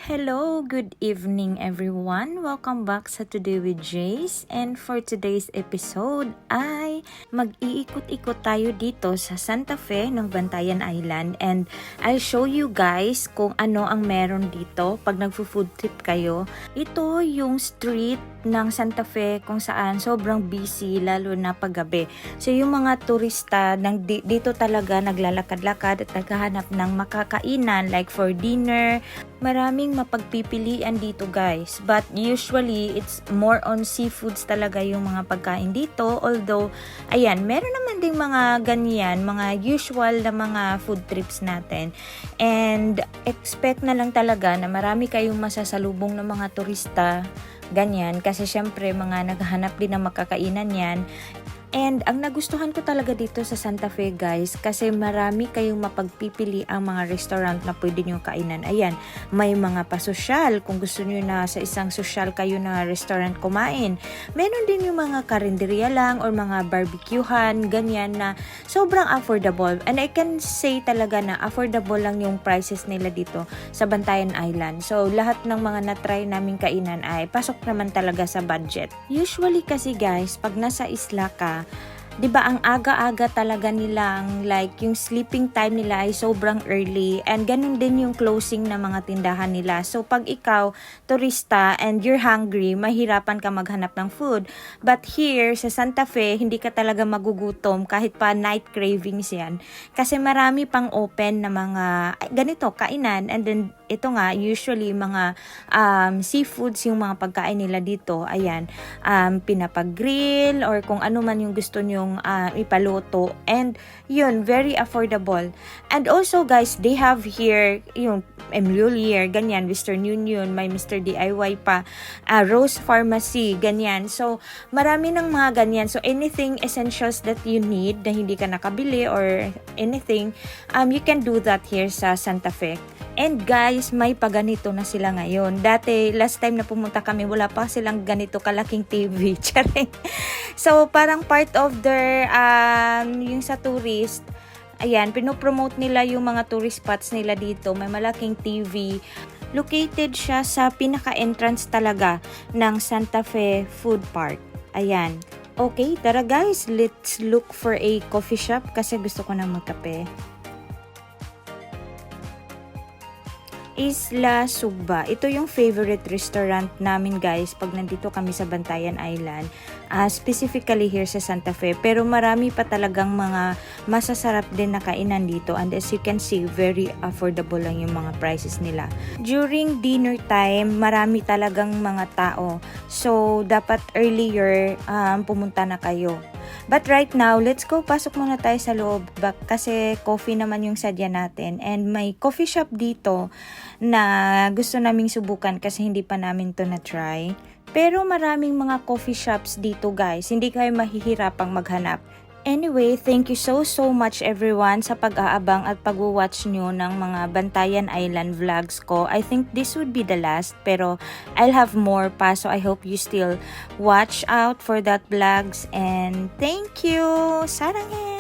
Hello, good evening everyone. Welcome back sa Today with Jace. And for today's episode ay mag-iikot-ikot tayo dito sa Santa Fe ng Bantayan Island. And I'll show you guys kung ano ang meron dito pag nagfo-food trip kayo. Ito yung street ng Santa Fe kung saan sobrang busy lalo na paggabi. So yung mga turista dito talaga naglalakad-lakad at naghahanap ng makakainan like for dinner. Maraming mapagpipilian dito guys, but usually it's more on seafoods talaga yung mga pagkain dito, although ayan, meron naman ding mga ganyan, mga usual na mga food trips natin, and expect na lang talaga na marami kayong masasalubong ng mga turista ganyan, kasi syempre mga naghahanap din ng makakainan yan. And ang nagustuhan ko talaga dito sa Santa Fe guys, kasi marami kayong mapagpipili ang mga restaurant na pwede nyo kainan. Ayan, may mga pasosyal kung gusto nyo na sa isang sosyal kayo na restaurant kumain. Meron din yung mga karinderya lang or mga barbecuehan, ganyan na sobrang affordable. And I can say talaga na affordable lang yung prices nila dito sa Bantayan Island. So lahat ng mga na-try naming kainan ay pasok naman talaga sa budget. Usually kasi guys, pag nasa isla ka, 'di ba ang aga-aga talaga nilang like yung sleeping time nila ay sobrang early, and ganun din yung closing ng mga tindahan nila. So pag ikaw turista and you're hungry, mahirapan ka maghanap ng food. But here sa Santa Fe, hindi ka talaga magugutom kahit pa night cravings yan. Kasi marami pang open na mga ganito kainan, and then ito nga usually mga seafoods yung mga pagkain nila dito. Ayan, pinapag-grill or kung ano man yung gusto nyo ipaluto, and yun, very affordable. And also guys, they have here yung Emlulier, ganyan, Western Union, may Mr. DIY pa, Rose Pharmacy, ganyan. So marami ng mga ganyan. So anything essentials that you need na hindi ka nakabili or anything, you can do that here sa Santa Fe. And guys, may paganito na sila ngayon. Dati, last time na pumunta kami, wala pa silang ganito kalaking TV. Charing. So, parang part of their, yung sa tourist, ayan, pinopromote nila yung mga tourist spots nila dito. May malaking TV. Located siya sa pinaka-entrance talaga ng Santa Fe Food Park. Ayan. Okay, tara guys, let's look for a coffee shop kasi gusto ko na magkape. Isla Sugba. Ito yung favorite restaurant namin guys pag nandito kami sa Bantayan Island. Specifically here sa Santa Fe. Pero marami pa talagang mga masasarap din na kainan dito. And as you can see, very affordable lang yung mga prices nila. During dinner time, marami talagang mga tao. So, dapat earlier pumunta na kayo. But right now, let's go. Pasok muna tayo sa loob kasi coffee naman yung sadya natin. And may coffee shop dito na gusto naming subukan kasi hindi pa namin to na-try. Pero maraming mga coffee shops dito guys. Hindi kayo mahihirapang maghanap. Anyway, thank you so much everyone sa pag-aabang at pag-watch nyo ng mga Bantayan Island vlogs ko. I think this would be the last, pero I'll have more pa, so I hope you still watch out for that vlogs, and thank you! Saranghe!